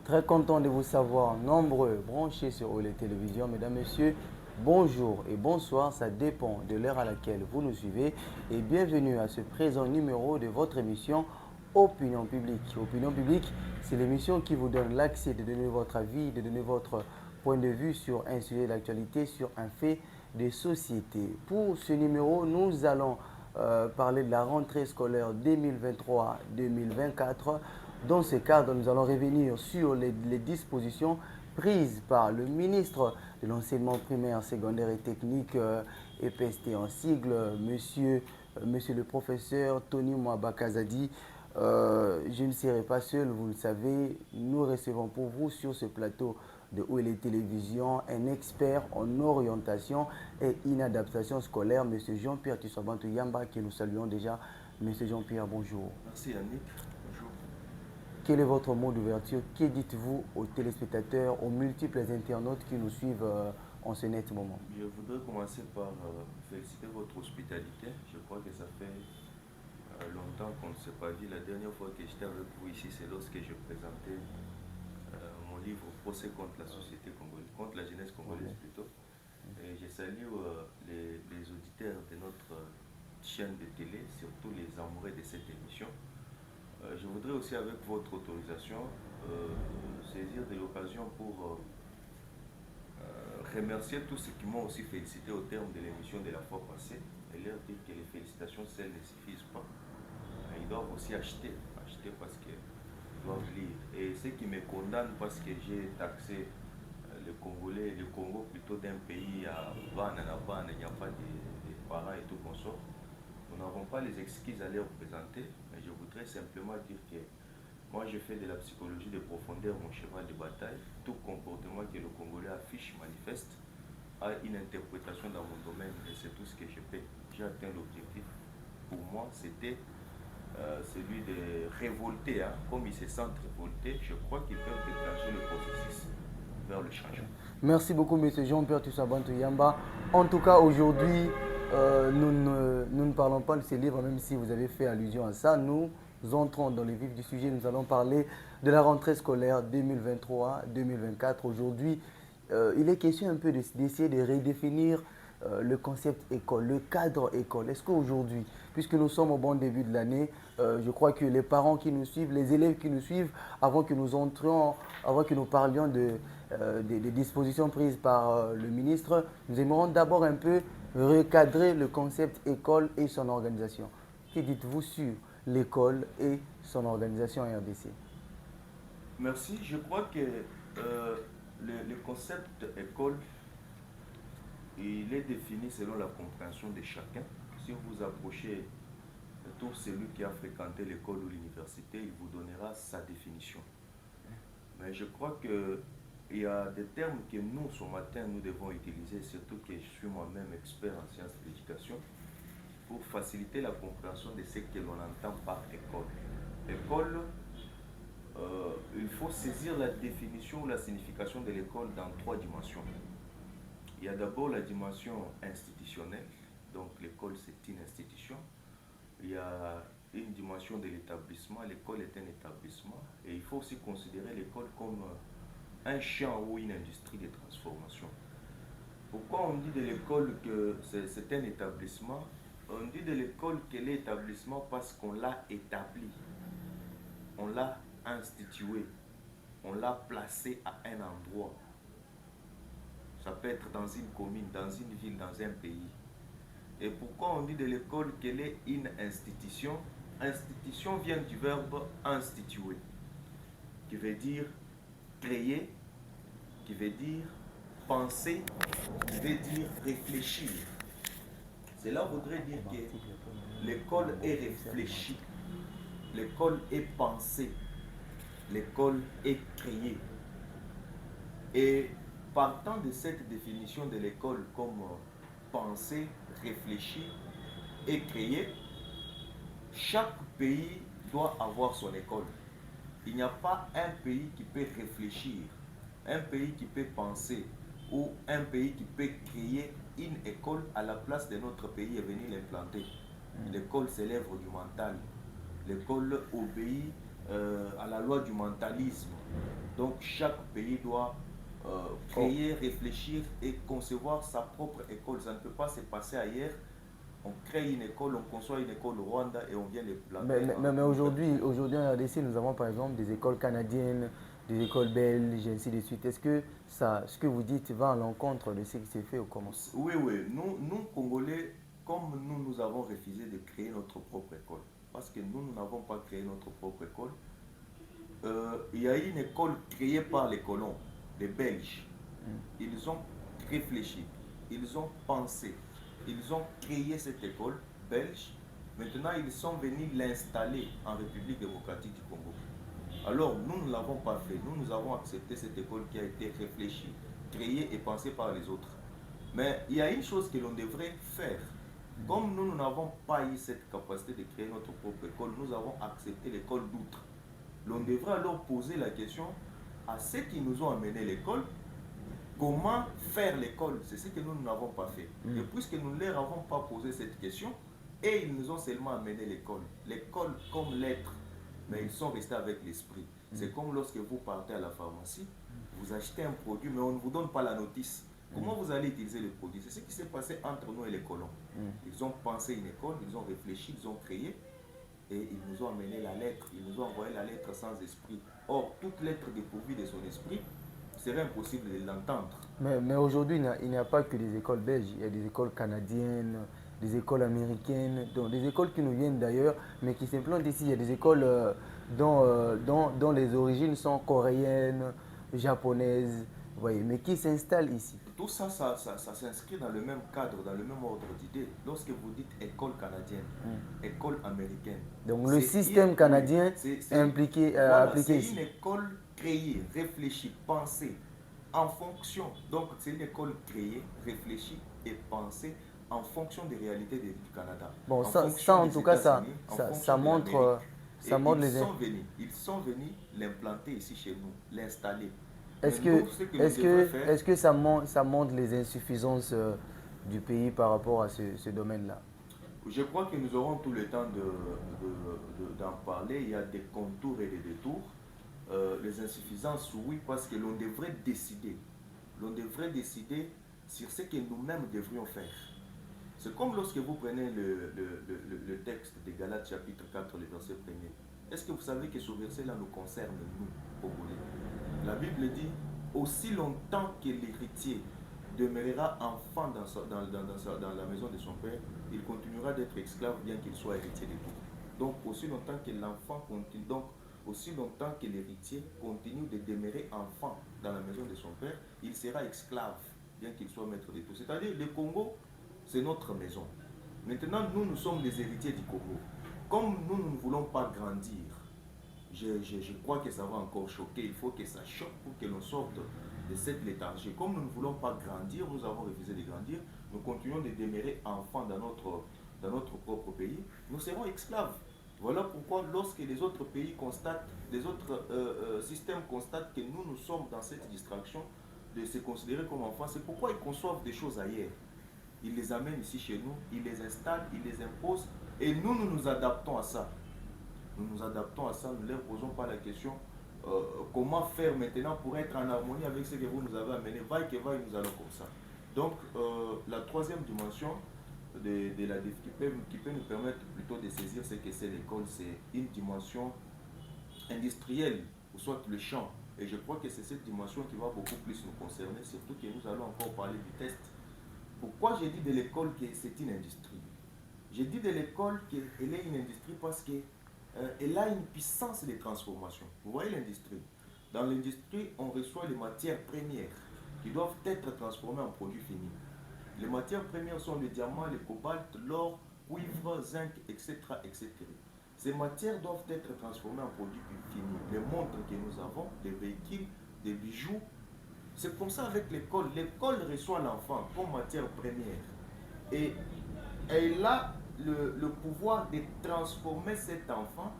Très content de vous savoir nombreux branchés sur OLE Télévision. Mesdames, Messieurs, bonjour et bonsoir. Ça dépend de l'heure à laquelle vous nous suivez. Et bienvenue à ce présent numéro de votre émission Opinion publique. Opinion publique, c'est l'émission qui vous donne l'accès de donner votre avis, de donner votre point de vue sur un sujet d'actualité, sur un fait de société. Pour ce numéro, nous allons parler de la rentrée scolaire 2023-2024. Dans ce cadre, nous allons revenir sur les dispositions prises par le ministre de l'enseignement primaire, secondaire et technique, EPST en sigle, monsieur le professeur Tony Mwabakazadi. Je ne serai pas seul, vous le savez, nous recevons pour vous sur ce plateau de OLE Télévision un expert en orientation et inadaptation scolaire, M. Jean-Pierre Tissabantou Yamba, que nous saluons déjà. M. Jean-Pierre, bonjour. Merci Yannick, bonjour. Quel est votre mot d'ouverture? Que dites-vous aux téléspectateurs, aux multiples internautes qui nous suivent en ce net moment? Je voudrais commencer par féliciter votre hospitalité. Je crois que ça fait longtemps qu'on ne s'est pas vu. La dernière fois que j'étais avec vous ici, c'est lorsque je présentais mon livre Procès contre la société congolaise, contre la jeunesse congolaise plutôt. Et je salue les auditeurs de notre chaîne de télé, surtout les amoureux de cette émission. Je voudrais aussi, avec votre autorisation, saisir de l'occasion pour remercier tous ceux qui m'ont aussi félicité au terme de l'émission de la fois passée et leur dire que les félicitations seules ne suffisent pas. Ils doivent aussi acheter parce qu'ils doivent lire. Et ceux qui me condamnent parce que j'ai taxé le Congolais, le Congo plutôt d'un pays à Banana, il n'y a pas de parents et tout consort. Nous n'avons pas les excuses à leur présenter, mais je voudrais simplement dire que moi je fais de la psychologie de profondeur mon cheval de bataille. Tout comportement que le Congolais affiche, manifeste, a une interprétation dans mon domaine et c'est tout ce que je fais. J'ai atteint l'objectif. Pour moi, c'était celui de révolter, hein. Comme ils se sentent révoltés, je crois qu'ils peuvent déclencher le processus vers le changement. Merci beaucoup, M. Jean-Pierre Tissabantou Yamba. En tout cas, aujourd'hui, nous ne parlons pas de ces livres, même si vous avez fait allusion à ça. Nous entrons dans le vif du sujet. Nous allons parler de la rentrée scolaire 2023-2024. Aujourd'hui, il est question un peu d'essayer de redéfinir le concept école, le cadre école. Est-ce qu'aujourd'hui, puisque nous sommes au bon début de l'année, je crois que les parents qui nous suivent, les élèves qui nous suivent, avant que nous entrions, avant que nous parlions des dispositions prises par le ministre, nous aimerons d'abord un peu recadrer le concept école et son organisation. Que dites-vous sur l'école et son organisation en RDC? Merci. Je crois que le concept école, il est défini selon la compréhension de chacun. Si vous approchez tout celui qui a fréquenté l'école ou l'université, il vous donnera sa définition. Mais je crois qu'il y a des termes que nous, ce matin, nous devons utiliser, surtout que je suis moi-même expert en sciences de l'éducation, pour faciliter la compréhension de ce que l'on entend par école. École, il faut saisir la définition ou la signification de l'école dans trois dimensions. Il y a d'abord la dimension institutionnelle, donc l'école c'est une institution. Il y a une dimension de l'établissement, l'école est un établissement. Et il faut aussi considérer l'école comme un champ ou une industrie de transformation. Pourquoi on dit de l'école que c'est un établissement? On dit de l'école qu'elle est établissement parce qu'on l'a établi, on l'a institué, on l'a placé à un endroit. Ça peut être dans une commune, dans une ville, dans un pays. Et pourquoi on dit de l'école qu'elle est une institution? Institution vient du verbe instituer, qui veut dire créer, qui veut dire penser, qui veut dire réfléchir. Cela voudrait dire que l'école est réfléchie, l'école est pensée, l'école est créée. Et partant de cette définition de l'école comme penser, réfléchir et créer, chaque pays doit avoir son école. Il n'y a pas un pays qui peut réfléchir, un pays qui peut penser ou un pays qui peut créer une école à la place de notre pays et venir l'implanter. L'école, c'est l'œuvre du mental. L'école obéit à la loi du mentalisme. Donc chaque pays doit créer, réfléchir et concevoir sa propre école. Ça ne peut pas se passer ailleurs. On crée une école, on conçoit une école au Rwanda et on vient les planter. Mais aujourd'hui, en RDC, nous avons par exemple des écoles canadiennes, des écoles belges, ainsi de suite. Est-ce que ce que vous dites va à l'encontre de ce qui s'est fait ou comment? Oui, oui. Nous, Congolais, comme nous avons refusé de créer notre propre école, parce que nous n'avons pas créé notre propre école, il y a une école créée par les colons, les Belges. Ils ont réfléchi, ils ont pensé, ils ont créé cette école belge. Maintenant, ils sont venus l'installer en République démocratique du Congo. Alors, nous ne l'avons pas fait. Nous avons accepté cette école qui a été réfléchie, créée et pensée par les autres. Mais il y a une chose que l'on devrait faire. Comme nous n'avons pas eu cette capacité de créer notre propre école, nous avons accepté l'école d'outre. L'on devrait alors poser la question à ceux qui nous ont amené l'école, comment faire l'école? C'est ce que nous n'avons pas fait. Et puisque nous ne leur avons pas posé cette question, et ils nous ont seulement amené l'école. L'école comme l'être, mais ils sont restés avec l'esprit. C'est comme lorsque vous partez à la pharmacie, vous achetez un produit, mais on ne vous donne pas la notice. Comment vous allez utiliser le produit? C'est ce qui s'est passé entre nous et les colons. Ils ont pensé une école, ils ont réfléchi, ils ont créé, et ils nous ont amené la lettre. Ils nous ont envoyé la lettre sans esprit. Or, toute lettre dépourvue de son esprit, serait impossible de l'entendre. Mais aujourd'hui, il n'y a pas que des écoles belges, il y a des écoles canadiennes, des écoles américaines, donc des écoles qui nous viennent d'ailleurs, mais qui s'implantent ici. Il y a des écoles dont les origines sont coréennes, japonaises, vous voyez, mais qui s'installent ici. Tout ça, ça s'inscrit dans le même cadre, dans le même ordre d'idées. Lorsque vous dites école canadienne, école américaine. Donc le système canadien est impliqué, voilà, appliqué ici. C'est une école créée, réfléchie, pensée en fonction. Donc c'est une école créée, réfléchie et pensée en fonction des réalités du Canada. Bon, ça en tout cas, ça montre, ils sont venus l'implanter ici chez nous, l'installer. Est-ce que ça montre les insuffisances du pays par rapport à ce domaine-là? Je crois que nous aurons tout le temps d'en parler. Il y a des contours et des détours. Les insuffisances, oui, parce que l'on devrait décider. L'on devrait décider sur ce que nous-mêmes devrions faire. C'est comme lorsque vous prenez le texte de Galates chapitre 4, le verset 1er. Est-ce que vous savez que ce verset-là nous concerne, nous, Congolais? La Bible dit, aussi longtemps que l'héritier demeurera enfant dans la maison de son père, il continuera d'être esclave bien qu'il soit héritier de tout. Donc aussi longtemps que l'enfant continue, donc aussi longtemps que l'héritier continue de demeurer enfant dans la maison de son père, il sera esclave bien qu'il soit maître de tout. C'est-à-dire le Congo, c'est notre maison. Maintenant, nous sommes les héritiers du Congo. Comme nous ne voulons pas grandir, je crois que ça va encore choquer. Il faut que ça choque pour que l'on sorte de cette léthargie. Comme nous ne voulons pas grandir, nous avons refusé de grandir, nous continuons de demeurer enfants dans notre propre pays, nous serons esclaves. Voilà pourquoi lorsque les autres pays constatent, les autres systèmes constatent que nous sommes dans cette distraction de se considérer comme enfants, c'est pourquoi ils conçoivent des choses ailleurs. Ils les amènent ici chez nous, ils les installent, ils les imposent, et nous nous adaptons à ça. Nous nous adaptons à ça, nous ne leur posons pas la question comment faire maintenant pour être en harmonie avec ce que vous nous avez amené. Vaille que vaille, nous allons comme ça. Donc, la troisième dimension qui peut nous permettre plutôt de saisir ce que c'est l'école, c'est une dimension industrielle, ou soit le champ. Et je crois que c'est cette dimension qui va beaucoup plus nous concerner, surtout que nous allons encore parler du test. Pourquoi j'ai dit de l'école que c'est une industrie? J'ai dit de l'école qu'elle est une industrie parce que elle a une puissance de transformation. Vous voyez l'industrie. Dans l'industrie, on reçoit les matières premières qui doivent être transformées en produits finis. Les matières premières sont le diamant, le cobalt, l'or, cuivre, zinc, etc., etc. Ces matières doivent être transformées en produits finis. Les montres que nous avons, des véhicules, des bijoux. C'est comme ça avec l'école. L'école reçoit l'enfant comme matière première. Et elle a le pouvoir de transformer cet enfant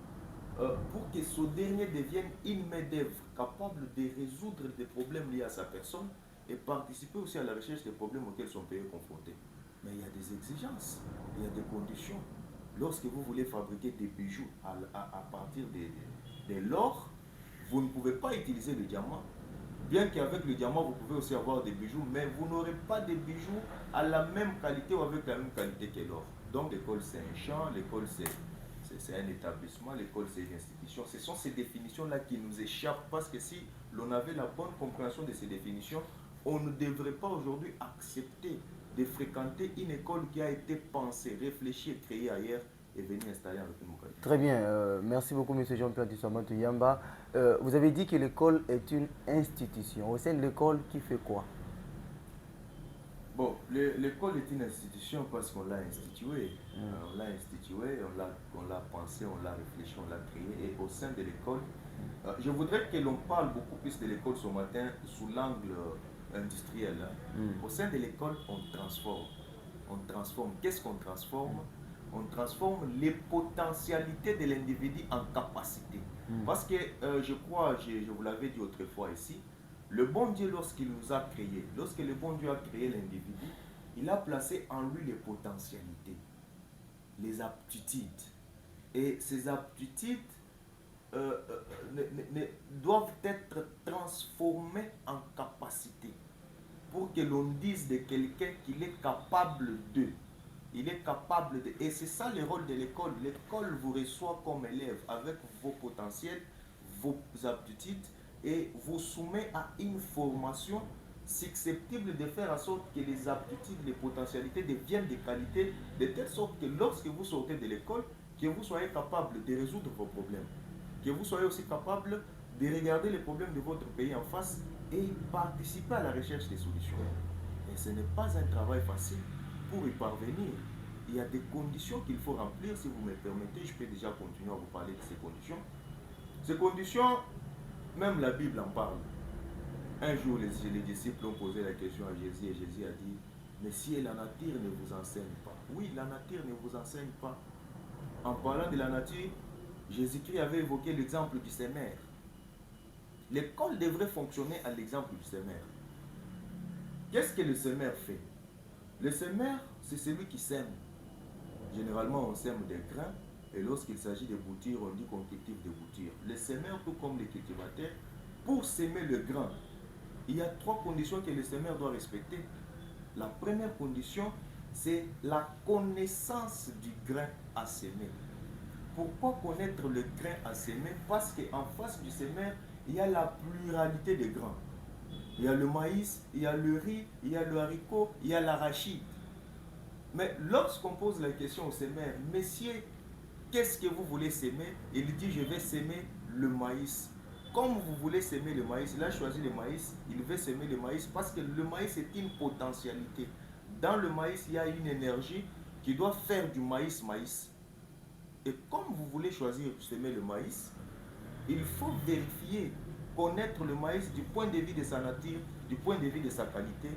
pour que ce dernier devienne une main-d'œuvre capable de résoudre des problèmes liés à sa personne et participer aussi à la recherche des problèmes auxquels son pays est confronté. Mais il y a des exigences, il y a des conditions. Lorsque vous voulez fabriquer des bijoux à partir Dès lors, vous ne pouvez pas utiliser le diamant. Bien qu'avec le diamant, vous pouvez aussi avoir des bijoux, mais vous n'aurez pas des bijoux à la même qualité ou avec la même qualité que l'or. Donc l'école, c'est un champ, l'école, c'est un établissement, l'école, c'est une institution. Ce sont ces définitions-là qui nous échappent, parce que si l'on avait la bonne compréhension de ces définitions, on ne devrait pas aujourd'hui accepter de fréquenter une école qui a été pensée, réfléchie et créée ailleurs et venir installer en République démocratique. Très bien, merci beaucoup, M. Jean-Pierre Tissabantou Yamba. Vous avez dit que l'école est une institution. Au sein de l'école, qui fait quoi? Bon, l'école est une institution parce qu'on l'a instituée. On l'a instituée, on l'a pensée, on l'a réfléchi, on l'a créée. Et au sein de l'école, je voudrais que l'on parle beaucoup plus de l'école ce matin sous l'angle industriel. Au sein de l'école, on transforme. On transforme. Qu'est-ce qu'on transforme? On transforme les potentialités de l'individu en capacité. Parce que je crois, je vous l'avais dit autrefois ici, le bon Dieu, lorsqu'il nous a créés, lorsque le bon Dieu a créé l'individu, il a placé en lui les potentialités, les aptitudes. Et ces aptitudes doivent être transformées en capacité pour que l'on dise de quelqu'un qu'il est capable de. Il est capable de. Et c'est ça le rôle de l'école. L'école vous reçoit comme élève avec vos potentiels, vos aptitudes, et vous soumet à une formation susceptible de faire en sorte que les aptitudes, les potentialités deviennent des qualités, de telle sorte que lorsque vous sortez de l'école, que vous soyez capable de résoudre vos problèmes, que vous soyez aussi capable de regarder les problèmes de votre pays en face et participer à la recherche des solutions. Et ce n'est pas un travail facile. Pour y parvenir, il y a des conditions qu'il faut remplir. Si vous me permettez, je peux déjà continuer à vous parler de ces conditions. Ces conditions, même la Bible en parle. Un jour, les disciples ont posé la question à Jésus et Jésus a dit, mais si la nature ne vous enseigne pas. Oui, la nature ne vous enseigne pas. En parlant de la nature, Jésus-Christ avait évoqué l'exemple du semeur. L'école devrait fonctionner à l'exemple du semeur. Qu'est-ce que le semeur fait? Le semeur, c'est celui qui sème. Généralement, on sème des grains, et lorsqu'il s'agit de boutir, on dit qu'on cultive des boutures. Le semeur, tout comme les cultivateurs, pour s'aimer le grain, il y a 3 conditions que le semeur doit respecter. La première condition, c'est la connaissance du grain à semer. Pourquoi connaître le grain à semer? Parce qu'en face du semeur, il y a la pluralité de grains. Il y a le maïs, il y a le riz, il y a le haricot, il y a l'arachide. Mais lorsqu'on pose la question au semeur, messieurs, qu'est-ce que vous voulez s'aimer? Il dit, je vais s'aimer le maïs. Comme vous voulez s'aimer le maïs, il a choisi le maïs, il veut s'aimer le maïs parce que le maïs est une potentialité. Dans le maïs, il y a une énergie qui doit faire du maïs maïs. Et comme vous voulez choisir s'aimer le maïs, il faut vérifier, connaître le maïs du point de vue de sa nature, du point de vue de sa qualité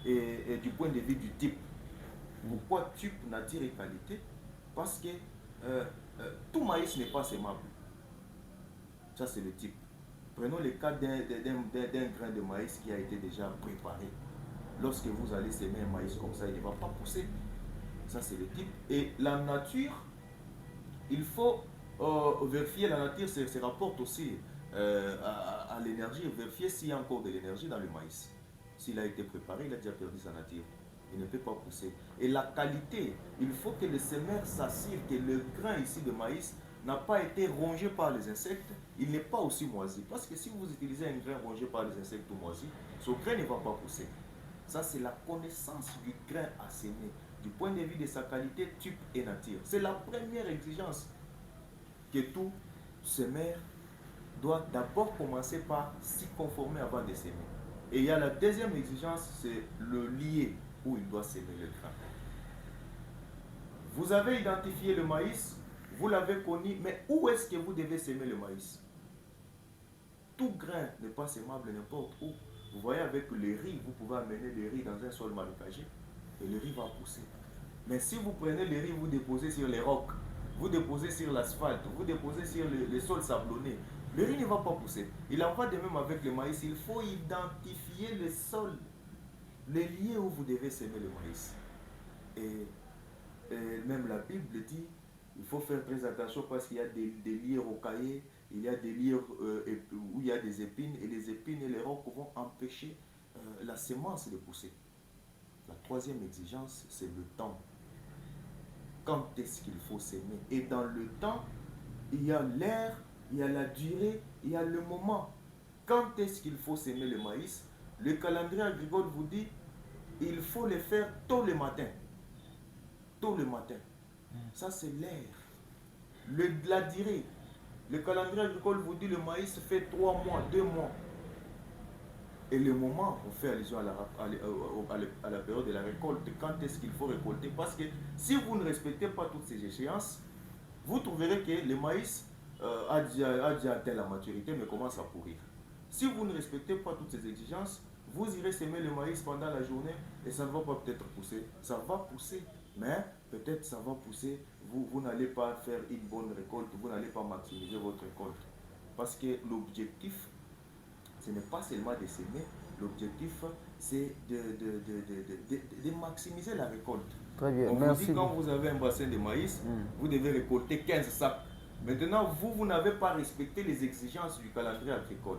et du point de vue du type. Pourquoi type, nature et qualité? Parce que tout maïs n'est pas sémable. Ça, c'est le type. Prenons le cas d'un grain de maïs qui a été déjà préparé. Lorsque vous allez s'aimer un maïs comme ça, il ne va pas pousser. Ça, c'est le type. Et la nature, il faut vérifier la nature, se rapporte aussi à l'énergie, vérifier s'il y a encore de l'énergie dans le maïs. S'il a été préparé, il a déjà perdu sa nature. Il ne peut pas pousser. Et la qualité, il faut que le semeur s'assure que le grain ici de maïs n'a pas été rongé par les insectes, il n'est pas aussi moisi. Parce que si vous utilisez un grain rongé par les insectes ou moisi, ce grain ne va pas pousser. Ça, c'est la connaissance du grain à semer, du point de vue de sa qualité, type et nature. C'est la première exigence que tout semeur doit d'abord commencer par s'y conformer avant de s'aimer. Et il y a la deuxième exigence, c'est le lier où il doit s'aimer le grain. Vous avez identifié le maïs, vous l'avez connu, mais où est-ce que vous devez s'aimer le maïs? Tout grain n'est pas sémable n'importe où. Vous voyez, avec le riz, vous pouvez amener le riz dans un sol marécagé et le riz va pousser. Mais si vous prenez le riz, vous déposez sur les rocs, vous déposez sur l'asphalte, vous déposez sur le sol sablonné, le riz ne va pas pousser. Il en va de même avec le maïs. Il faut identifier le sol, les lieux où vous devez s'aimer le maïs. Et même la Bible dit, il faut faire très attention parce qu'il y a des lieux rocaillés, il y a des lyres où il y a des épines, et les épines et les rocs vont empêcher la semence de pousser. La troisième exigence, c'est le temps. Quand est-ce qu'il faut s'aimer? Et dans le temps, il y a l'air, il y a la durée, il y a le moment. Quand est-ce qu'il faut s'aimer le maïs? Le calendrier agricole vous dit il faut le faire tôt le matin. Tôt le matin. Ça, c'est l'air. La durée. Le calendrier agricole vous dit le maïs fait 3 mois, 2 mois. Et le moment, on fait allusion à la période de la récolte. Quand est-ce qu'il faut récolter? Parce que si vous ne respectez pas toutes ces échéances, vous trouverez que le maïs a déjà atteint la maturité, mais commence à pourrir. Si vous ne respectez pas toutes ces exigences, vous irez semer le maïs pendant la journée et ça ne va pas peut-être pousser. Ça va pousser, mais peut-être ça va pousser. Vous n'allez pas faire une bonne récolte, vous n'allez pas maximiser votre récolte. Parce que l'objectif, ce n'est pas seulement de semer, l'objectif, c'est de maximiser la récolte. Très bien, on merci. vous dit quand vous avez un bassin de maïs, vous devez récolter 15 sacs. Maintenant, vous n'avez pas respecté les exigences du calendrier agricole.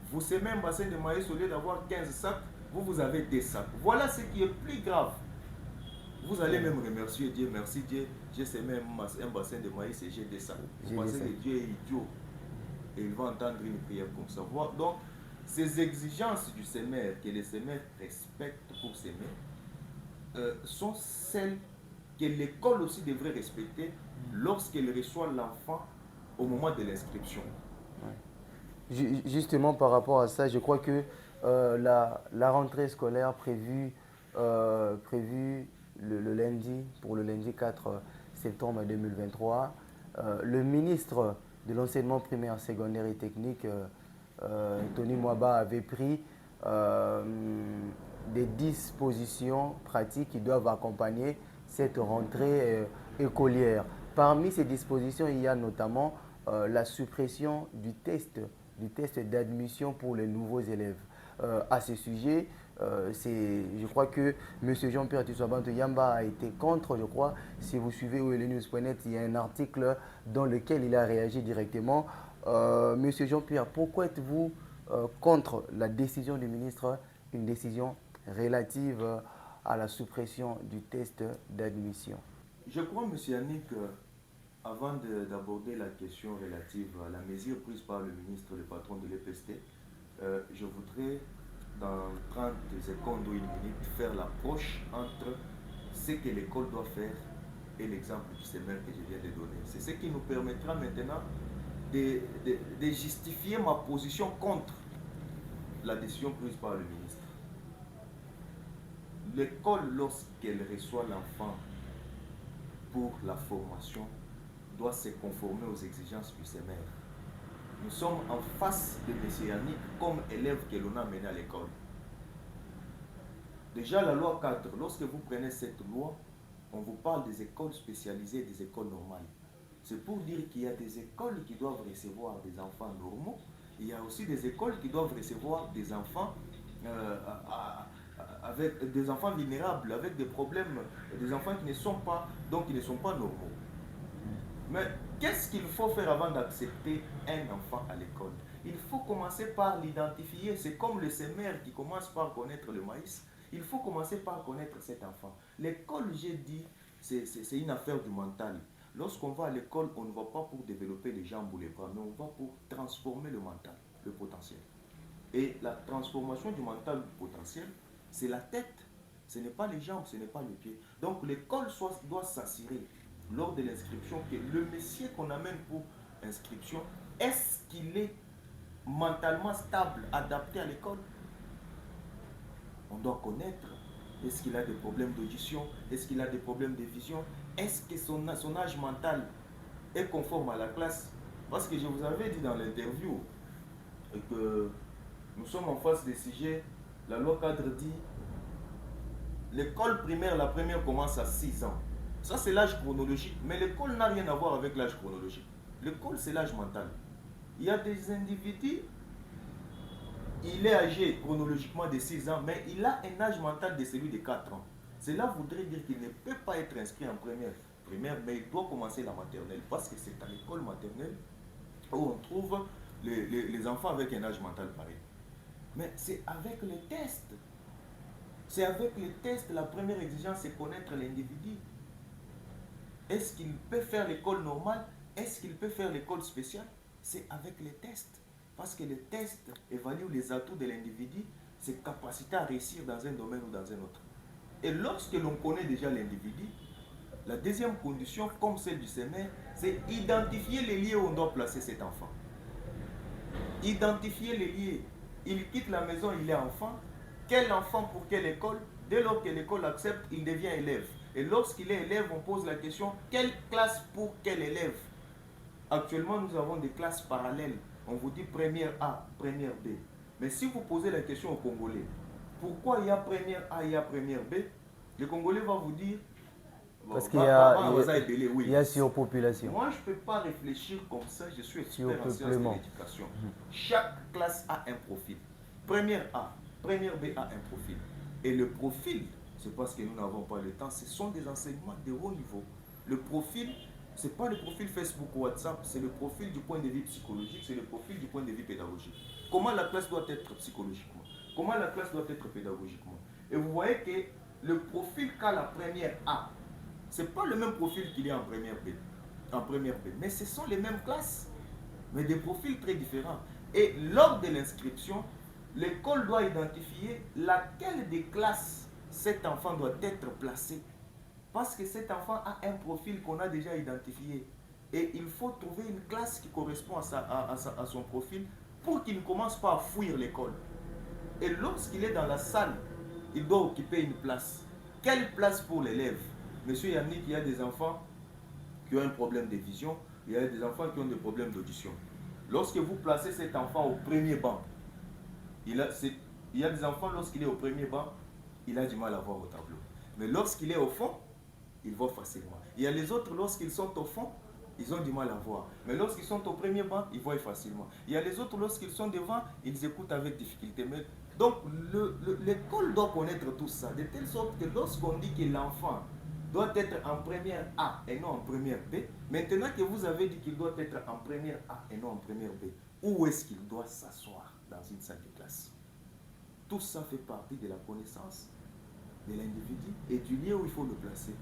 Vous semez un bassin de maïs, au lieu d'avoir 15 sacs, vous avez des sacs. Voilà ce qui est plus grave. Vous allez même remercier Dieu. Merci Dieu, j'ai semé un bassin de maïs et j'ai des sacs. Vous pensez que Dieu est idiot et il va entendre une prière comme ça. Donc, ces exigences du semeur, que les semeurs respectent pour semer, sont celles que l'école aussi devrait respecter lorsqu'elle reçoit l'enfant au moment de l'inscription. Justement, par rapport à ça, je crois que la rentrée scolaire prévue le lundi, pour le lundi 4 septembre 2023, le ministre de l'enseignement primaire, secondaire et technique, Tony Mwaba, avait pris des dispositions pratiques qui doivent accompagner cette rentrée écolière. Parmi ces dispositions, il y a notamment la suppression du test d'admission pour les nouveaux élèves. À ce sujet, je crois que M. Jean-Pierre Tissobanto Yamba a été contre, je crois. Si vous suivez OLNews.net, il y a un article dans lequel il a réagi directement. M. Jean-Pierre, pourquoi êtes-vous contre la décision du ministre, une décision relative à la suppression du test d'admission? Je crois, M. Yannick, avant d'aborder la question relative à la mesure prise par le ministre, le patron de l'EPST, je voudrais, dans 30 secondes ou une minute, faire l'approche entre ce que l'école doit faire et l'exemple du semeur que je viens de donner. C'est ce qui nous permettra maintenant de justifier ma position contre la décision prise par le ministre. L'école, lorsqu'elle reçoit l'enfant pour la formation, doit se conformer aux exigences du semeur. Nous sommes en face de M. Yannick comme élève que l'on a mené à l'école. Déjà, la loi 4, lorsque vous prenez cette loi, on vous parle des écoles spécialisées et des écoles normales. C'est pour dire qu'il y a des écoles qui doivent recevoir des enfants normaux. Il y a aussi des écoles qui doivent recevoir des enfants avec des enfants vulnérables, avec des problèmes, des enfants qui ne sont pas normaux. Mais qu'est-ce qu'il faut faire avant d'accepter un enfant à l'école? Il faut commencer par l'identifier. C'est comme le semeur qui commence par connaître le maïs. Il faut commencer par connaître cet enfant. L'école, j'ai dit, c'est une affaire du mental. Lorsqu'on va à l'école, on ne va pas pour développer les jambes ou les bras, mais on va pour transformer le mental, le potentiel. Et la transformation du mental, du potentiel, c'est la tête. Ce n'est pas les jambes, ce n'est pas les pieds. Donc l'école doit s'assurer lors de l'inscription que le monsieur qu'on amène pour inscription, est-ce qu'il est mentalement stable, adapté à l'école? On doit connaître, est-ce qu'il a des problèmes d'audition, est-ce qu'il a des problèmes de vision, est-ce que son âge mental est conforme à la classe? Parce que je vous avais dit dans l'interview que nous sommes en face des sujets, la loi cadre dit l'école primaire, la première commence à 6 ans. Ça, c'est l'âge chronologique. Mais l'école n'a rien à voir avec l'âge chronologique. L'école, c'est l'âge mental. Il y a des individus, il est âgé chronologiquement de 6 ans, mais il a un âge mental de celui de 4 ans. Cela voudrait dire qu'il ne peut pas être inscrit en première primaire, mais il doit commencer la maternelle. Parce que c'est à l'école maternelle où on trouve les enfants avec un âge mental pareil. Mais c'est avec les tests. C'est avec les tests, la première exigence, c'est connaître l'individu. Est-ce qu'il peut faire l'école normale? Est-ce qu'il peut faire l'école spéciale? C'est avec les tests. Parce que les tests évaluent les atouts de l'individu, ses capacités à réussir dans un domaine ou dans un autre. Et lorsque l'on connaît déjà l'individu, la deuxième condition, comme celle du CMR, c'est identifier les lieux où on doit placer cet enfant. Identifier les lieux. Il quitte la maison, il est enfant. Quel enfant pour quelle école? Dès lors que l'école accepte, il devient élève. Et lorsqu'il est élève, on pose la question, quelle classe pour quel élève? Actuellement, nous avons des classes parallèles. On vous dit première A, première B. Mais si vous posez la question aux Congolais, pourquoi il y a première A, il y a première B? Le Congolais va vous dire, parce qu'il y a surpopulation. Moi, je ne peux pas réfléchir comme ça, je suis expert en sciences de l'éducation. Chaque classe a un profil. Première A, première B a un profil. Et le profil, c'est parce que nous n'avons pas le temps, ce sont des enseignements de haut niveau. Le profil, ce n'est pas le profil Facebook ou WhatsApp, c'est le profil du point de vue psychologique, c'est le profil du point de vue pédagogique. Comment la classe doit être psychologiquement? Comment la classe doit être pédagogiquement? Et vous voyez que le profil qu'a la première A, ce n'est pas le même profil qu'il y a en première B. En première B. Mais ce sont les mêmes classes, mais des profils très différents. Et lors de l'inscription, l'école doit identifier laquelle des classes cet enfant doit être placé. Parce que cet enfant a un profil qu'on a déjà identifié. Et il faut trouver une classe qui correspond à son profil pour qu'il ne commence pas à fuir l'école. Et lorsqu'il est dans la salle, il doit occuper une place. Quelle place pour l'élève? Monsieur Yannick, il y a des enfants qui ont un problème de vision, il y a des enfants qui ont des problèmes d'audition. Lorsque vous placez cet enfant au premier banc, il y a des enfants, lorsqu'il est au premier banc, il a du mal à voir au tableau. Mais lorsqu'il est au fond, il voit facilement. Il y a les autres, lorsqu'ils sont au fond, ils ont du mal à voir. Mais lorsqu'ils sont au premier banc, ils voient facilement. Il y a les autres, lorsqu'ils sont devant, ils écoutent avec difficulté. Mais donc, l'école doit connaître tout ça, de telle sorte que lorsqu'on dit que l'enfant doit être en première A et non en première B, maintenant que vous avez dit qu'il doit être en première A et non en première B, où est-ce qu'il doit s'asseoir dans une salle de classe? Tout ça fait partie de la connaissance de l'individu et du lieu où il faut le placer.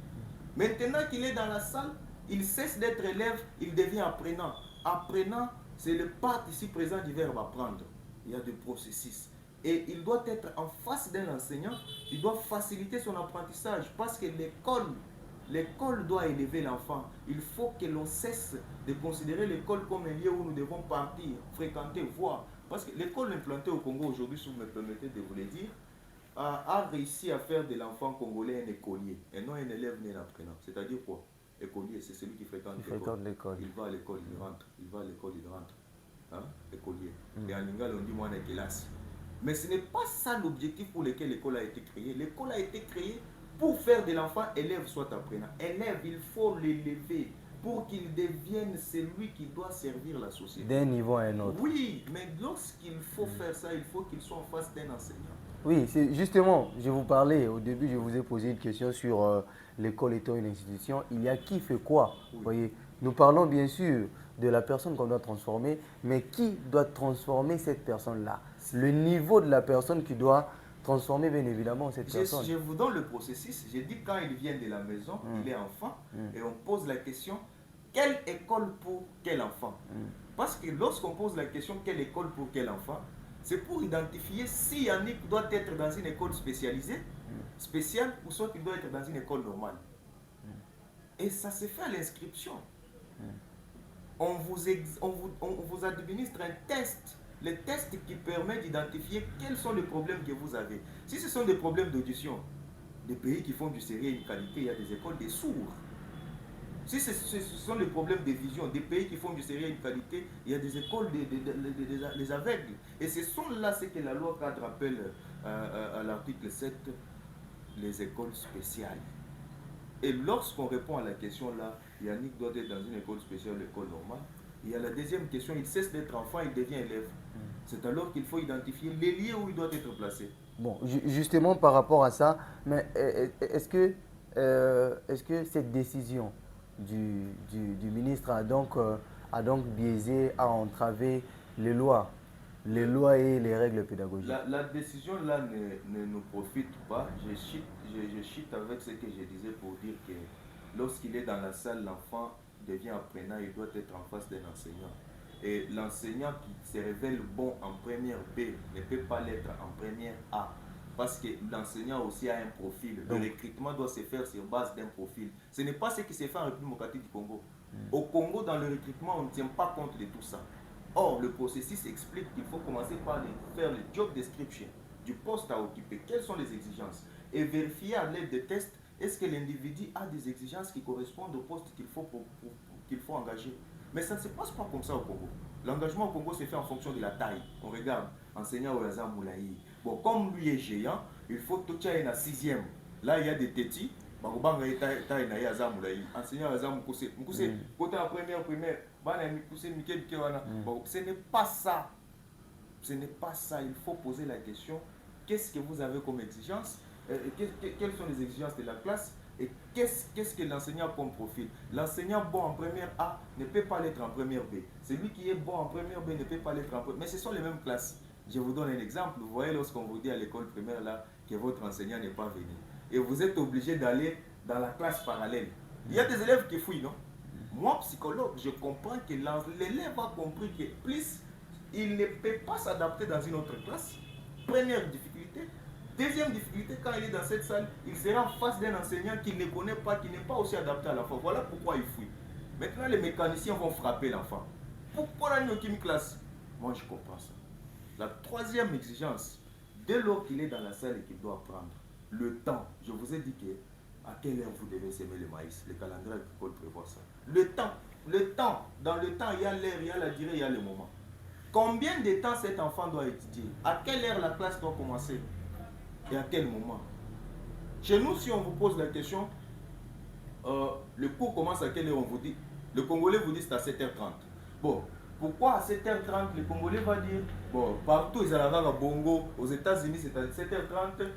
Maintenant qu'il est dans la salle, il cesse d'être élève, il devient apprenant. Apprenant, c'est le participe présent du verbe apprendre. Il y a des processus. Et il doit être en face d'un enseignant, il doit faciliter son apprentissage parce que l'école doit élever l'enfant. Il faut que l'on cesse de considérer l'école comme un lieu où nous devons partir, fréquenter, voir. Parce que l'école implantée au Congo aujourd'hui, si vous me permettez de vous le dire, a réussi à faire de l'enfant congolais un écolier et non un élève ni un apprenant. C'est-à-dire quoi? Écolier, c'est celui qui fréquente l'école. Il va à l'école, il rentre. Il va à l'école, il rentre. Hein? Écolier. Et en lingala, on dit moi, on est classe. Mais ce n'est pas ça l'objectif pour lequel l'école a été créée. L'école a été créée pour faire de l'enfant élève soit apprenant. Élève, il faut l'élever pour qu'il devienne celui qui doit servir la société. D'un niveau à un autre. Oui, mais lorsqu'il faut faire ça, il faut qu'il soit en face d'un enseignant. Oui, c'est justement, je vous parlais, au début, je vous ai posé une question sur l'école étant une institution. Il y a qui fait quoi, oui. Voyez, nous parlons bien sûr de la personne qu'on doit transformer, mais qui doit transformer cette personne-là? Le niveau de la personne qui doit transformer, bien évidemment, cette personne. Je vous donne le processus. J'ai dit quand il vient de la maison, il est enfant, et on pose la question, quelle école pour quel enfant? Parce que lorsqu'on pose la question, quelle école pour quel enfant, c'est pour identifier si Yannick doit être dans une école spécialisée, spéciale, ou soit qu'il doit être dans une école normale. Et ça se fait à l'inscription. On vous administre un test, le test qui permet d'identifier quels sont les problèmes que vous avez. Si ce sont des problèmes d'audition, des pays qui font du sérieux et une qualité, il y a des écoles des sourds. Si ce sont des problèmes de vision, des pays qui font du sérieux et une qualité, il y a des écoles des aveugles. Et ce sont là ce que la loi cadre appelle à l'article 7 les écoles spéciales. Et lorsqu'on répond à la question là, Yannick doit être dans une école spéciale, l'école normale. Il y a la deuxième question, il cesse d'être enfant, il devient élève. C'est alors qu'il faut identifier les lieux où il doit être placé. Bon, justement par rapport à ça, mais est-ce que cette décision du ministre a donc a donc biaisé, a entravé les lois et les règles pédagogiques. La décision là ne nous profite pas. Je chute avec ce que je disais pour dire que lorsqu'il est dans la salle, l'enfant devient apprenant, il doit être en face d'un enseignant. Et l'enseignant qui se révèle bon en première B ne peut pas l'être en première A. Parce que l'enseignant aussi a un profil. Le recrutement doit se faire sur base d'un profil. Ce n'est pas ce qui se fait en République démocratique du Congo. Au Congo, dans le recrutement, on ne tient pas compte de tout ça. Or, le processus explique qu'il faut commencer par faire le job description du poste à occuper. Quelles sont les exigences? Et vérifier à l'aide des tests, est-ce que l'individu a des exigences qui correspondent au poste qu'il faut engager. Mais ça ne se passe pas comme ça au Congo. L'engagement au Congo se fait en fonction de la taille. On regarde, enseignant Olaza Moulaï. Bon, comme lui est géant, il faut tout ça en 6e. Là, il y a des tétis. Enseignant Olaza Moukoussé. Moukoussé, côté la première primaire, bon, ce n'est pas ça. Ce n'est pas ça. Il faut poser la question, qu'est-ce que vous avez comme exigence? Quelles sont les exigences de la classe? Et qu'est-ce que l'enseignant comme profil? L'enseignant bon en première A ne peut pas l'être en première B. Celui qui est bon en première B ne peut pas l'être en première B. Mais ce sont les mêmes classes. Je vous donne un exemple. Vous voyez, lorsqu'on vous dit à l'école primaire là, que votre enseignant n'est pas venu, et vous êtes obligé d'aller dans la classe parallèle. Il y a des élèves qui fouillent, non? Moi, psychologue, je comprends que l'élève a compris que plus il ne peut pas s'adapter dans une autre classe. Première difficulté. Deuxième difficulté, quand il est dans cette salle, il sera en face d'un enseignant qu'il ne connaît pas, qui n'est pas aussi adapté à l'enfant. Voilà pourquoi il fouille. Maintenant, les mécaniciens vont frapper l'enfant. Pourquoi la une classe? Moi, je comprends ça. La troisième exigence, dès lors qu'il est dans la salle et qu'il doit apprendre, le temps. Je vous ai dit que à quelle heure vous devez semer le maïs. Le calendrier agricole prévoit ça. Le temps. Dans le temps, il y a l'heure, il y a la durée, il y a le moment. Combien de temps cet enfant doit étudier? À quelle heure la classe doit commencer? Et à quel moment? Chez nous, si on vous pose la question, le cours commence à quelle heure? On vous dit, le Congolais vous dit c'est à 7h30. Bon, pourquoi à 7h30 le Congolais va dire, bon, partout ils allaient à Bongo, aux États-Unis c'est à 7h30,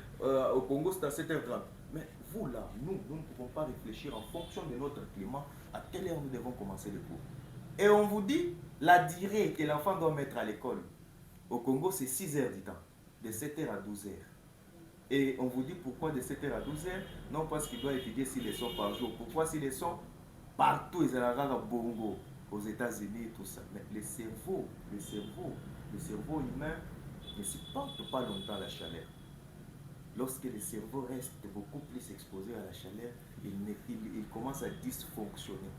au Congo c'est à 7h30. Mais vous là, nous ne pouvons pas réfléchir en fonction de notre climat à quelle heure nous devons commencer le cours. Et on vous dit la durée que l'enfant doit mettre à l'école. Au Congo, c'est 6 heures du temps, de 7h à 12h. Et on vous dit pourquoi de 7h à 12h? Non, parce qu'il doit étudier 6 leçons par jour. Pourquoi 6 leçons? Partout, ils allaient à Bongo, aux États-Unis et tout ça. Mais le cerveau humain ne supporte pas longtemps la chaleur. Lorsque le cerveau reste beaucoup plus exposé à la chaleur, il commence à dysfonctionner.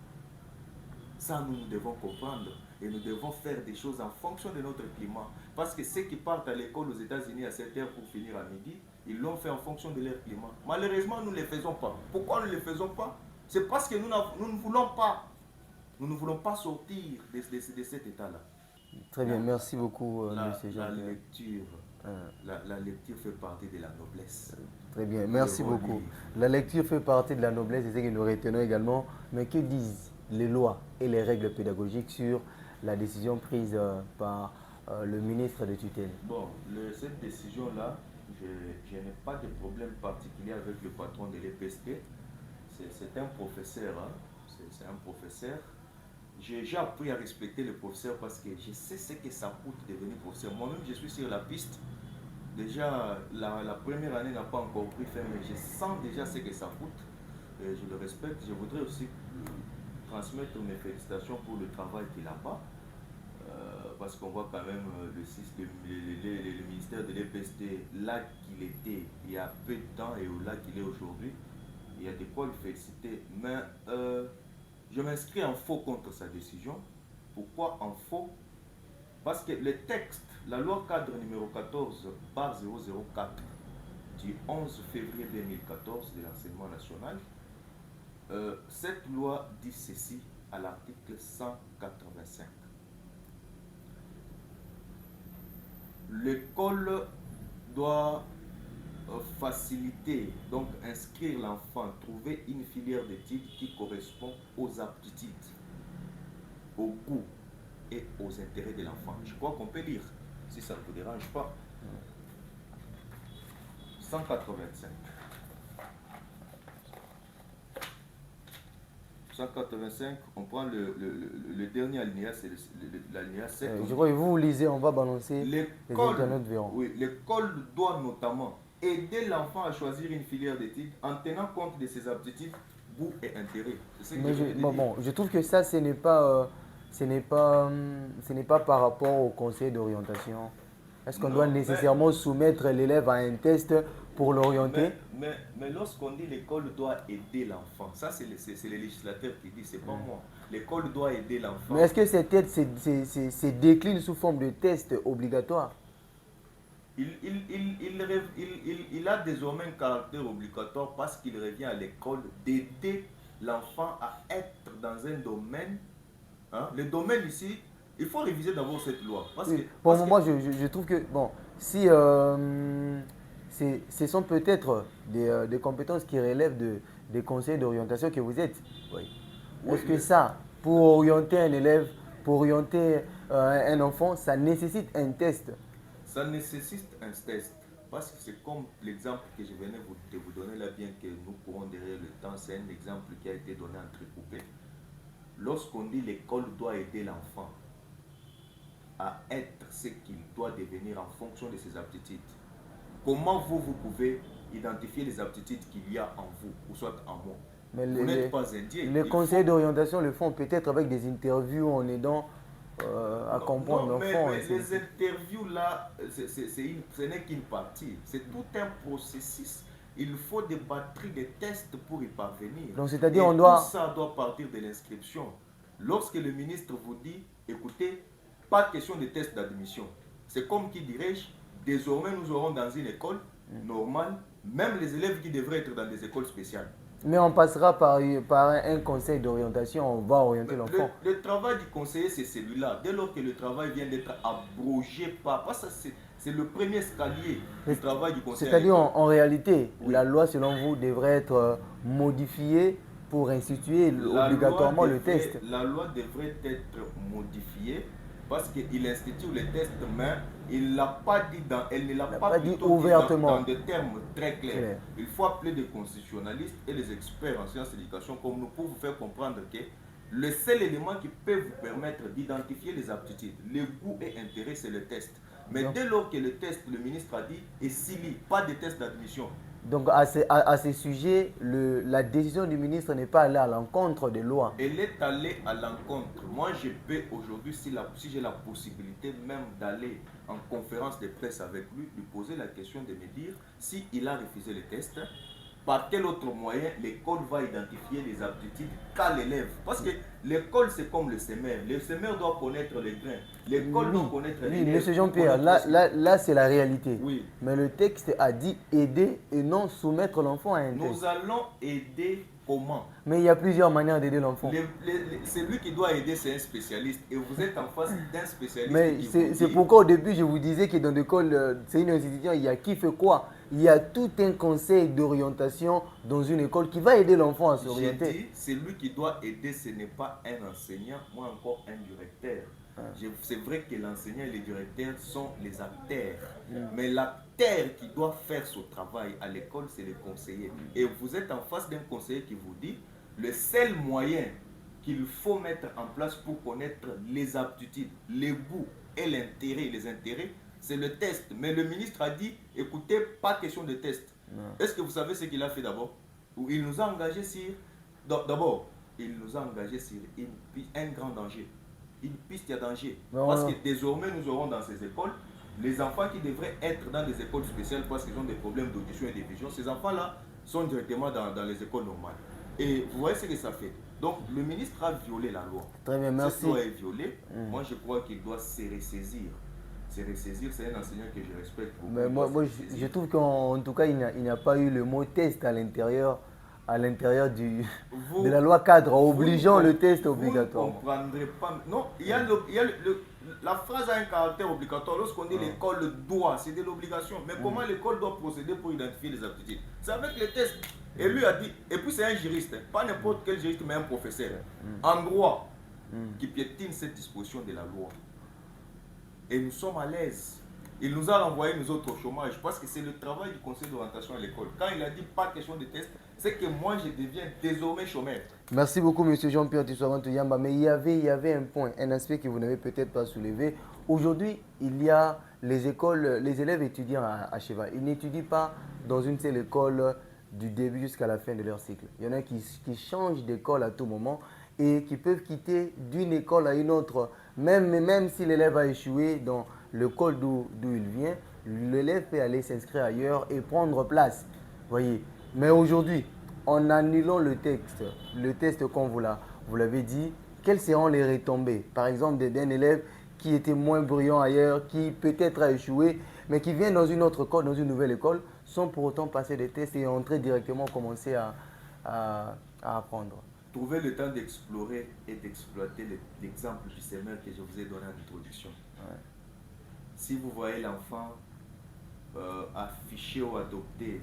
Ça, nous devons comprendre et nous devons faire des choses en fonction de notre climat. Parce que ceux qui partent à l'école aux États-Unis à 7h pour finir à midi, ils l'ont fait en fonction de leur climat. Malheureusement, nous ne le faisons pas. Pourquoi nous ne le faisons pas? C'est parce que nous ne voulons pas. Nous ne voulons pas sortir de cet état-là. Très bien, merci beaucoup, M. Jean. La lecture fait partie de la noblesse. Très bien, merci beaucoup. La lecture fait partie de la noblesse, c'est ce que nous retenons également. Mais que disent les lois et les règles pédagogiques sur la décision prise par le ministre de tutelle? Bon, cette décision-là, je n'ai pas de problème particulier avec le patron de l'EPST. C'est un professeur. Hein? C'est un professeur. J'ai appris à respecter le professeur parce que je sais ce que ça coûte de devenir professeur. Moi-même, je suis sur la piste. Déjà, la première année n'a pas encore pris fin, mais je sens déjà ce que ça coûte. Et je le respecte. Je voudrais aussi transmettre mes félicitations pour le travail qu'il a pas. Parce qu'on voit quand même le ministère de l'EPST, là qu'il était il y a peu de temps et là qu'il est aujourd'hui, il y a de quoi le féliciter. Mais je m'inscris en faux contre sa décision. Pourquoi en faux? Parce que le texte, la loi cadre numéro 14/004 du 11 février 2014 de l'enseignement national, cette loi dit ceci à l'article 185. L'école doit faciliter, donc inscrire l'enfant, trouver une filière d'études qui correspond aux aptitudes, aux goûts et aux intérêts de l'enfant. Je crois qu'on peut lire, si ça ne vous dérange pas. 185. 185, on prend le dernier alinéa, c'est l'alinéa 7. Je crois que vous lisez, on va balancer les internautes verront. Oui, l'école doit notamment aider l'enfant à choisir une filière d'études en tenant compte de ses aptitudes, goûts et intérêts. Mais je trouve que ça, ce n'est pas par rapport au conseil d'orientation. Est-ce qu'on doit nécessairement soumettre l'élève à un test pour l'orienter? Mais lorsqu'on dit l'école doit aider l'enfant, ça c'est le législateur qui dit, c'est pas moi. L'école doit aider l'enfant. Mais est-ce que cette aide se décline sous forme de test obligatoire? Il a désormais un caractère obligatoire parce qu'il revient à l'école d'aider l'enfant à être dans un domaine. Hein? Le domaine ici, il faut réviser d'abord cette loi. Moi, je trouve que, bon, si ce sont peut-être des compétences qui relèvent des conseils d'orientation que vous êtes. Oui. Est-ce que ça, pour orienter un élève, pour orienter un enfant, ça nécessite un test? Ça nécessite un test. Parce que c'est comme l'exemple que je venais de vous donner là, bien que nous courons derrière le temps, c'est un exemple qui a été donné entrecoupé. Lorsqu'on dit l'école doit aider l'enfant à être ce qu'il doit devenir en fonction de ses aptitudes, comment vous pouvez identifier les aptitudes qu'il y a en vous, ou soit en moi? Mais vous n'êtes pas indien. Les conseils d'orientation le font peut-être avec des interviews en aidant à comprendre l'enfant. Mais les interviews là, ce n'est qu'une partie. C'est tout un processus. Il faut des batteries de tests pour y parvenir. Donc c'est-à-dire tout ça doit partir de l'inscription. Lorsque le ministre vous dit, écoutez, pas question de test d'admission. C'est comme qui dirais-je, désormais nous aurons dans une école normale, même les élèves qui devraient être dans des écoles spéciales. Mais on passera par un conseil d'orientation, on va orienter l'enfant. Le travail du conseiller, c'est celui-là. Dès lors que le travail vient d'être abrogé parce que c'est le premier escalier du travail du conseiller. C'est-à-dire en réalité, la loi selon vous devrait être modifiée pour instituer obligatoirement le test. La loi devrait être modifiée parce qu'il institue le test, mais il l'a pas dit elle ne l'a pas dit ouvertement dans des termes très clairs. Il faut appeler des constitutionnalistes et les experts en sciences d'éducation comme nous pour vous faire comprendre que le seul élément qui peut vous permettre d'identifier les aptitudes, les goûts et intérêts, c'est le test. Mais dès lors que le test, le ministre a dit, est civil, pas de test d'admission. Donc à ce sujet, la décision du ministre n'est pas allée à l'encontre des lois. Elle est allée à l'encontre. Moi, je peux aujourd'hui, si j'ai la possibilité même d'aller en conférence de presse avec lui, lui poser la question de me dire s'il a refusé le test, par quel autre moyen l'école va identifier les aptitudes qu'a l'élève. Parce que l'école, c'est comme le semeur. Le semeur doit connaître les grains. L'école doit connaître les grains. Monsieur Jean-Pierre, là c'est la réalité. Oui. Mais le texte a dit aider et non soumettre l'enfant à un test. Nous allons aider comment? Mais il y a plusieurs manières d'aider l'enfant. Celui qui doit aider, c'est un spécialiste. Et vous êtes en face d'un spécialiste. Mais c'est pourquoi au début, je vous disais que dans l'école, c'est une institution, il y a qui fait quoi? Il y a tout un conseil d'orientation dans une école qui va aider l'enfant à s'orienter. J'ai dit, celui qui doit aider, ce n'est pas un enseignant, moi encore un directeur. C'est vrai que l'enseignant et le directeur sont les acteurs. Mais l'acteur qui doit faire son travail à l'école, c'est le conseiller. Et vous êtes en face d'un conseiller qui vous dit, le seul moyen qu'il faut mettre en place pour connaître les aptitudes, les goûts et les intérêts, c'est le test. Mais le ministre a dit, écoutez, pas question de test. Est-ce que vous savez ce qu'il a fait d'abord? Il nous a engagés sur... D'abord, il nous a engagés sur un grand danger. Une piste à danger. Parce que désormais, nous aurons dans ces écoles les enfants qui devraient être dans des écoles spéciales parce qu'ils ont des problèmes d'audition et de vision. Ces enfants-là sont directement dans les écoles normales. Et vous voyez ce que ça fait. Donc, le ministre a violé la loi. Très bien, merci. Cette loi est violée. Moi, je crois qu'il doit se ressaisir. Se ressaisir, c'est un enseignant que je respecte beaucoup. Mais moi je trouve qu'en tout cas, il n'y a pas eu le mot test à l'intérieur de la loi cadre obligeant le test obligatoire. Vous ne comprendrez pas. Non, il y a la phrase a un caractère obligatoire. Lorsqu'on dit l'école doit, c'est de l'obligation. Mais comment l'école doit procéder pour identifier les aptitudes? C'est avec les tests. Et lui a dit, et puis c'est un juriste, pas n'importe quel juriste, mais un professeur en droit qui piétine cette disposition de la loi. Et nous sommes à l'aise Il nous a envoyé nous autres au chômage. Je pense que c'est le travail du conseil d'orientation à l'école. Quand il a dit pas question de test, c'est que moi je deviens désormais chômeur. Merci beaucoup, M. Jean-Pierre Tissoavant Touyamba. Mais il y avait un point, un aspect que vous n'avez peut-être pas soulevé. Aujourd'hui, il y a les écoles, les élèves étudiants à Cheva. Ils n'étudient pas dans une seule école du début jusqu'à la fin de leur cycle. Il y en a qui changent d'école à tout moment et qui peuvent quitter d'une école à une autre. Même si l'élève a échoué dans l'école d'où il vient, l'élève peut aller s'inscrire ailleurs et prendre place. Voyez. Mais aujourd'hui, en annulant le test comme vous l'avez dit, quelles seront les retombées? Par exemple, d'un élève qui était moins brillant ailleurs, qui peut-être a échoué, mais qui vient dans une autre école, dans une nouvelle école, sans pour autant passer des tests et entrer directement, commencer à apprendre. Trouvez le temps d'explorer et d'exploiter l'exemple du semeur que je vous ai donné en introduction. Ouais. Si vous voyez l'enfant afficher ou adopter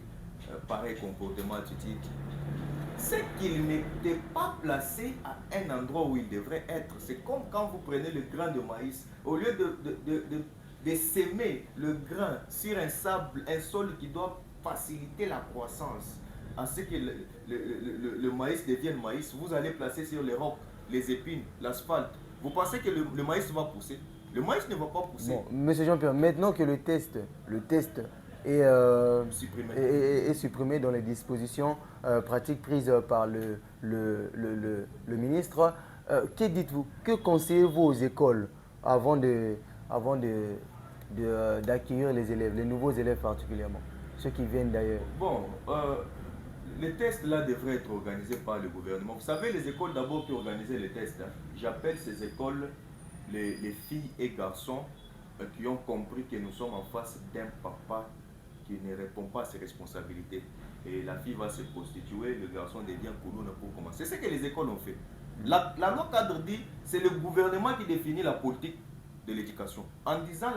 pareil comportement attitude, c'est qu'il n'était pas placé à un endroit où il devrait être. C'est comme quand vous prenez le grain de maïs, au lieu de s'aimer le grain sur un sable, un sol qui doit faciliter la croissance, à ce que le maïs devienne maïs, vous allez placer sur les rocs, les épines, l'asphalte. Vous pensez que le maïs va pousser? Le maïs ne va pas pousser. Bon, Monsieur Jean-Pierre, maintenant que le test est supprimé dans les dispositions pratiques prises par le ministre, que dites-vous? Que conseillez-vous aux écoles avant d'accueillir les élèves, les nouveaux élèves particulièrement, ceux qui viennent d'ailleurs? Bon, les tests là devraient être organisés par le gouvernement. Vous savez, les écoles d'abord qui organisaient les tests, hein, j'appelle ces écoles les filles et garçons qui ont compris que nous sommes en face d'un papa qui ne répond pas à ses responsabilités. Et la fille va se prostituer, le garçon devient couloune pour commencer. C'est ce que les écoles ont fait. La loi cadre dit c'est le gouvernement qui définit la politique de l'éducation. En disant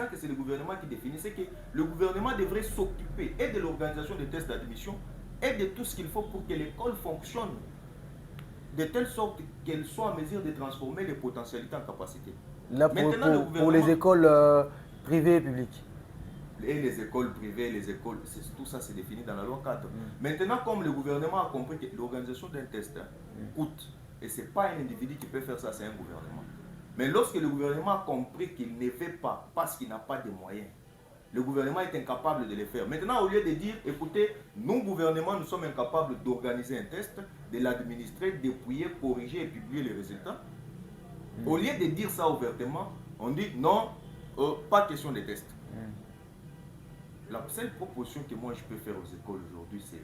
que c'est le gouvernement qui définit, c'est que le gouvernement devrait s'occuper et de l'organisation des tests d'admission et de tout ce qu'il faut pour que l'école fonctionne de telle sorte qu'elle soit en mesure de transformer les potentialités en capacité. Là, pour les écoles privées et publiques. Et les écoles privées, tout ça c'est défini dans la loi 4. Maintenant, comme le gouvernement a compris que l'organisation d'un test coûte, et ce n'est pas un individu qui peut faire ça, c'est un gouvernement. Mais lorsque le gouvernement a compris qu'il ne fait pas parce qu'il n'a pas de moyens, le gouvernement est incapable de les faire. Maintenant, au lieu de dire, écoutez, nous, gouvernement, nous sommes incapables d'organiser un test, de l'administrer, d'appuyer, corriger et publier les résultats, au lieu de dire ça ouvertement, on dit non, pas question de test. La seule proposition que moi je peux faire aux écoles aujourd'hui, c'est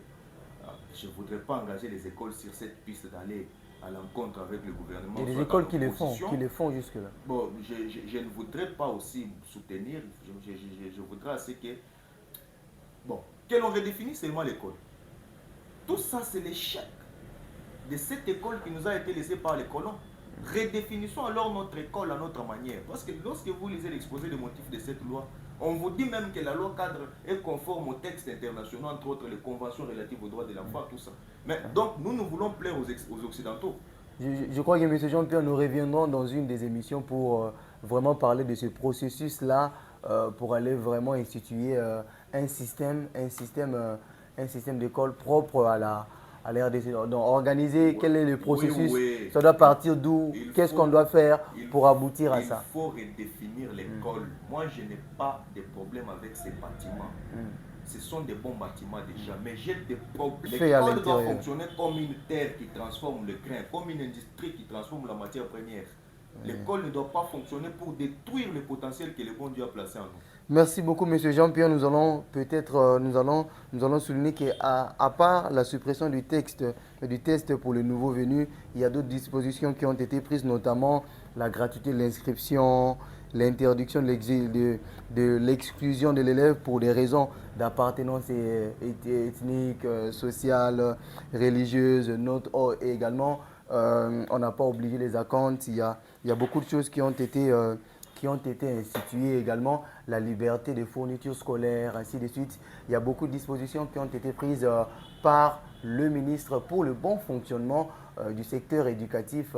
je ne voudrais pas engager les écoles sur cette piste d'aller à l'encontre avec le gouvernement. Il y a des écoles qui le font jusque-là. Bon, je ne voudrais pas aussi soutenir, je voudrais assez que l'on redéfinisse seulement l'école. Tout ça, c'est l'échec de cette école qui nous a été laissée par les colons. Redéfinissons alors notre école à notre manière. Parce que lorsque vous lisez l'exposé des motifs de cette loi, on vous dit même que la loi cadre est conforme aux textes internationaux, entre autres les conventions relatives aux droits de l'enfant, tout ça. Mais donc, nous voulons plaire aux Occidentaux. Je crois que M. Jean-Pierre, nous reviendrons dans une des émissions pour vraiment parler de ce processus-là, pour aller vraiment instituer un système d'école propre à la RDC. Donc, organiser quel est le processus, ça doit partir d'où, qu'est-ce qu'on doit faire pour aboutir à ça. Il faut redéfinir l'école. Moi, je n'ai pas de problème avec ces bâtiments. Ce sont des bons bâtiments déjà, mais j'ai des problèmes. L'école doit fonctionner comme une terre qui transforme le grain, comme une industrie qui transforme la matière première. L'école ne doit pas fonctionner pour détruire le potentiel que le bon Dieu a placé en nous. Merci beaucoup, M. Jean-Pierre. Nous allons souligner qu'à part la suppression du test pour les nouveaux venus, il y a d'autres dispositions qui ont été prises, notamment la gratuité de l'inscription, l'interdiction de l'exclusion de l'élève pour des raisons d'appartenance ethnique, sociale, religieuse, et également on n'a pas obligé les acomptes. Il y a beaucoup de choses qui ont été instituées également, la liberté des fournitures scolaires, ainsi de suite. Il y a beaucoup de dispositions qui ont été prises par le ministre pour le bon fonctionnement du secteur éducatif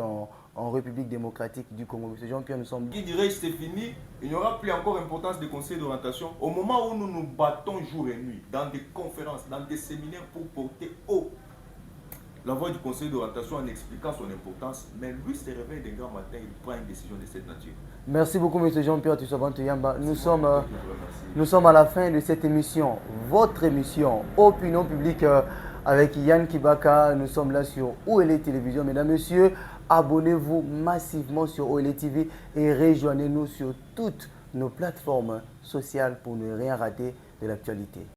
en République démocratique du Congo. Monsieur Jean-Pierre, nous sommes... Qui dirait c'est fini, il n'y aura plus encore importance des conseils d'orientation. Au moment où nous nous battons jour et nuit, dans des conférences, dans des séminaires pour porter haut la voix du conseil d'orientation en expliquant son importance, mais lui se réveille d'un grand matin, il prend une décision de cette nature. Merci beaucoup, monsieur Jean-Pierre Tusabantu Yamba. Nous sommes à la fin de cette émission, votre émission, Opinion publique avec Yann Kibaka. Nous sommes là sur OLE Télévision. Mesdames, messieurs, abonnez-vous massivement sur OLE TV et rejoignez-nous sur toutes nos plateformes sociales pour ne rien rater de l'actualité.